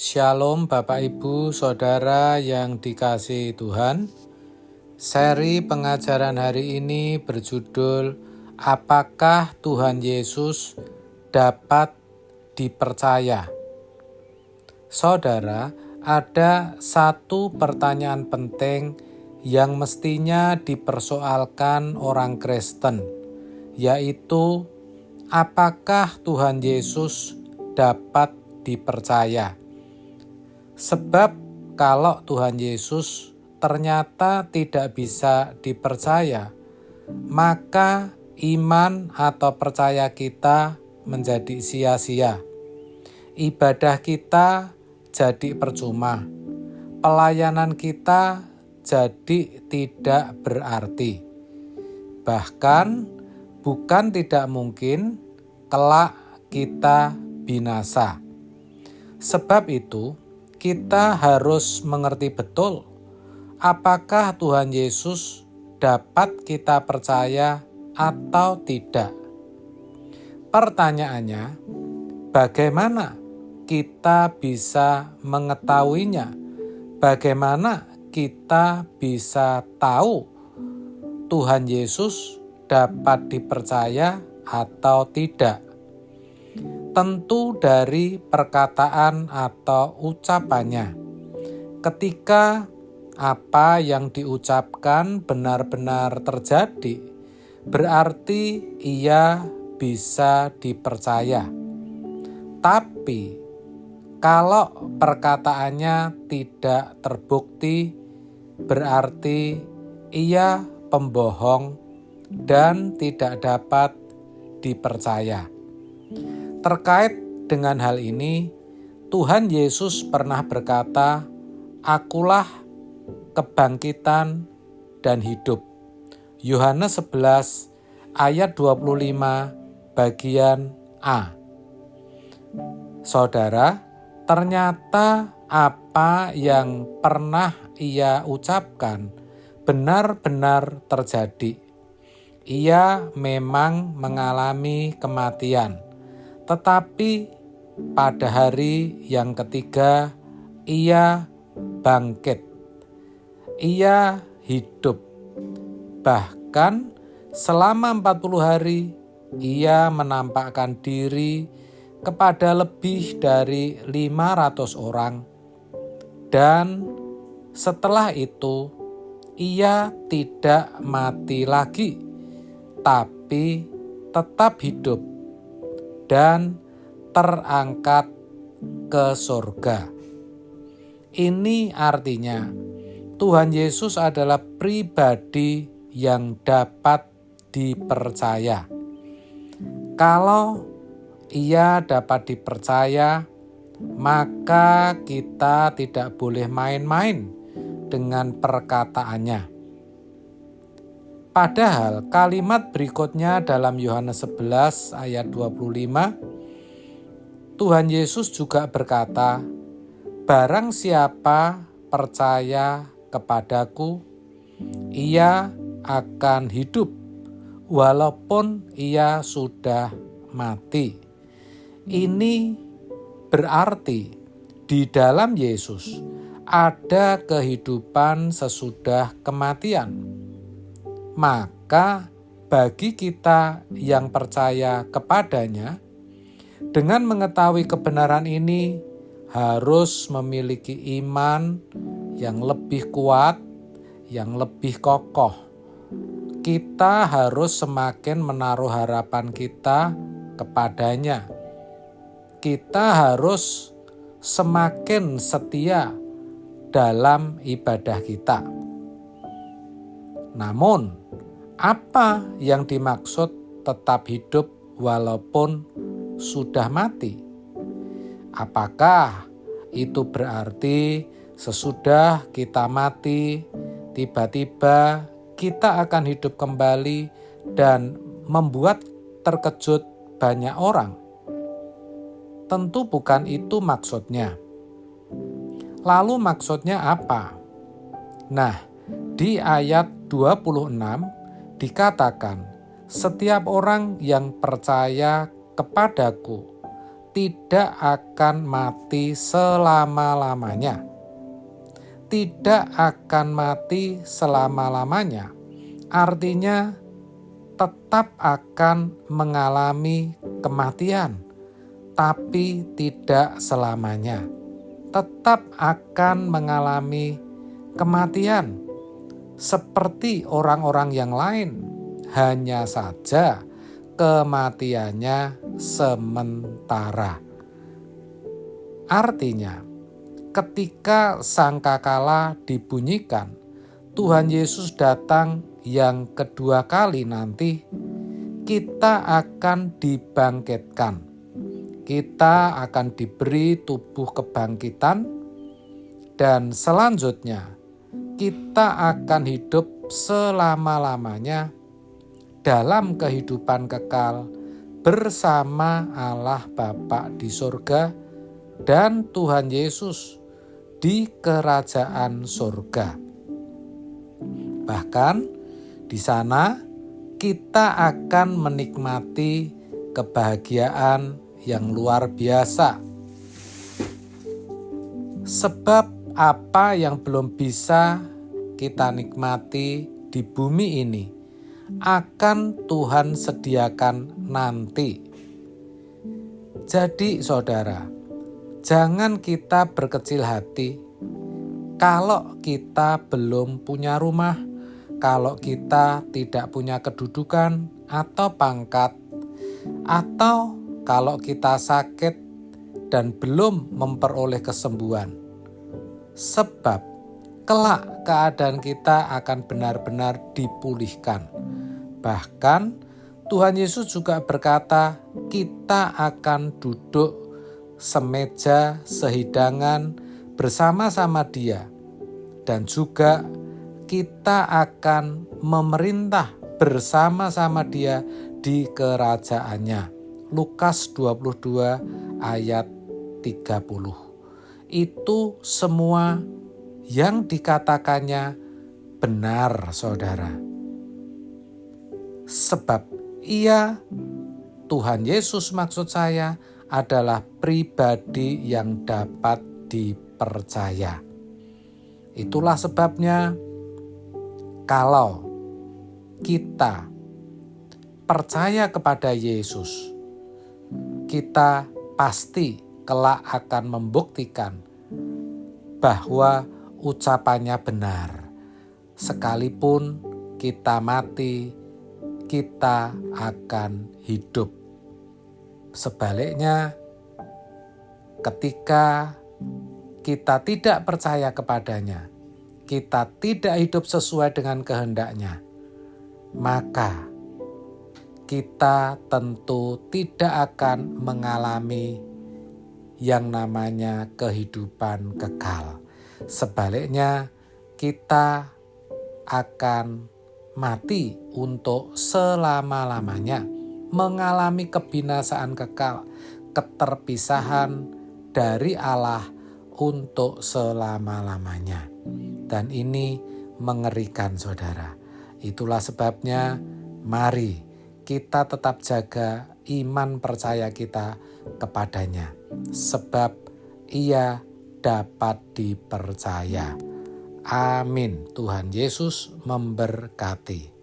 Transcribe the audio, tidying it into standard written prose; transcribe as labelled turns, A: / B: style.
A: Shalom Bapak Ibu Saudara yang dikasihi Tuhan. Seri pengajaran hari ini berjudul Apakah Tuhan Yesus dapat dipercaya? Saudara, ada satu pertanyaan penting yang mestinya dipersoalkan orang Kristen, yaitu apakah Tuhan Yesus dapat dipercaya? Sebab kalau Tuhan Yesus ternyata tidak bisa dipercaya, maka iman atau percaya kita menjadi sia-sia. Ibadah kita jadi percuma. Pelayanan kita jadi tidak berarti. Bahkan bukan tidak mungkin kelak kita binasa. Sebab itu, kita harus mengerti betul apakah Tuhan Yesus dapat kita percaya atau tidak. Pertanyaannya, bagaimana kita bisa mengetahuinya? Bagaimana kita bisa tahu Tuhan Yesus dapat dipercaya atau tidak? Tentu dari perkataan atau ucapannya. Ketika apa yang diucapkan benar-benar terjadi, berarti ia bisa dipercaya. Tapi kalau perkataannya tidak terbukti, berarti ia pembohong dan tidak dapat dipercaya. Terkait dengan hal ini, Tuhan Yesus pernah berkata, "Akulah kebangkitan dan hidup." Yohanes 11 ayat 25 bagian A. Saudara, ternyata apa yang pernah ia ucapkan benar-benar terjadi. Ia memang mengalami kematian. Tetapi pada hari yang ketiga, ia bangkit. Ia hidup. Bahkan selama 40 hari, ia menampakkan diri kepada lebih dari 500 orang. Dan setelah itu, ia tidak mati lagi, tapi tetap hidup dan terangkat ke surga. Ini artinya Tuhan Yesus adalah pribadi yang dapat dipercaya. Kalau ia dapat dipercaya, maka kita tidak boleh main-main dengan perkataannya. Padahal kalimat berikutnya dalam Yohanes 11 ayat 25, Tuhan Yesus juga berkata, "Barang siapa percaya kepadaku, ia akan hidup walaupun ia sudah mati." Ini berarti di dalam Yesus ada kehidupan sesudah kematian. Maka bagi kita yang percaya kepadanya, dengan mengetahui kebenaran ini harus memiliki iman yang lebih kuat, yang lebih kokoh. Kita harus semakin menaruh harapan kita kepadanya. Kita harus semakin setia dalam ibadah kita. Namun, apa yang dimaksud tetap hidup walaupun sudah mati? Apakah itu berarti sesudah kita mati, tiba-tiba kita akan hidup kembali dan membuat terkejut banyak orang? Tentu bukan itu maksudnya. Lalu maksudnya apa? Nah, di ayat 26 dikatakan, "Setiap orang yang percaya kepadaku tidak akan mati selama-lamanya. Tidak akan mati selama-lamanya artinya tetap akan mengalami kematian, tapi tidak selamanya. Tetap akan mengalami kematian seperti orang-orang yang lain, hanya saja kematiannya sementara. Artinya, ketika sangkakala dibunyikan, Tuhan Yesus datang yang kedua kali nanti, kita akan dibangkitkan. Kita akan diberi tubuh kebangkitan, dan selanjutnya kita akan hidup selama-lamanya dalam kehidupan kekal bersama Allah Bapa di surga dan Tuhan Yesus di kerajaan surga. Bahkan di sana kita akan menikmati kebahagiaan yang luar biasa. Sebab apa yang belum bisa kita nikmati di bumi ini akan Tuhan sediakan nanti. Jadi saudara, jangan kita berkecil hati kalau kita belum punya rumah, kalau kita tidak punya kedudukan atau pangkat, atau kalau kita sakit dan belum memperoleh kesembuhan. Sebab kelak keadaan kita akan benar-benar dipulihkan. Bahkan Tuhan Yesus juga berkata, kita akan duduk semeja, sehidangan bersama-sama Dia, dan juga kita akan memerintah bersama-sama Dia di kerajaannya. Lukas 22 ayat 30. Itu semua yang dikatakannya benar, saudara. Sebab Ia, Tuhan Yesus maksud saya, adalah pribadi yang dapat dipercaya. Itulah sebabnya kalau kita percaya kepada Yesus, kita pasti kelak akan membuktikan bahwa ucapannya benar. Sekalipun kita mati, kita akan hidup. Sebaliknya, ketika kita tidak percaya kepadanya, kita tidak hidup sesuai dengan kehendaknya, maka kita tentu tidak akan mengalami yang namanya kehidupan kekal. Sebaliknya, kita akan mati untuk selama-lamanya, mengalami kebinasaan kekal, keterpisahan dari Allah untuk selama-lamanya. Dan ini mengerikan, saudara. Itulah sebabnya mari kita tetap jaga iman percaya kita kepadanya, sebab Ia dapat dipercaya. Amin. Tuhan Yesus memberkati.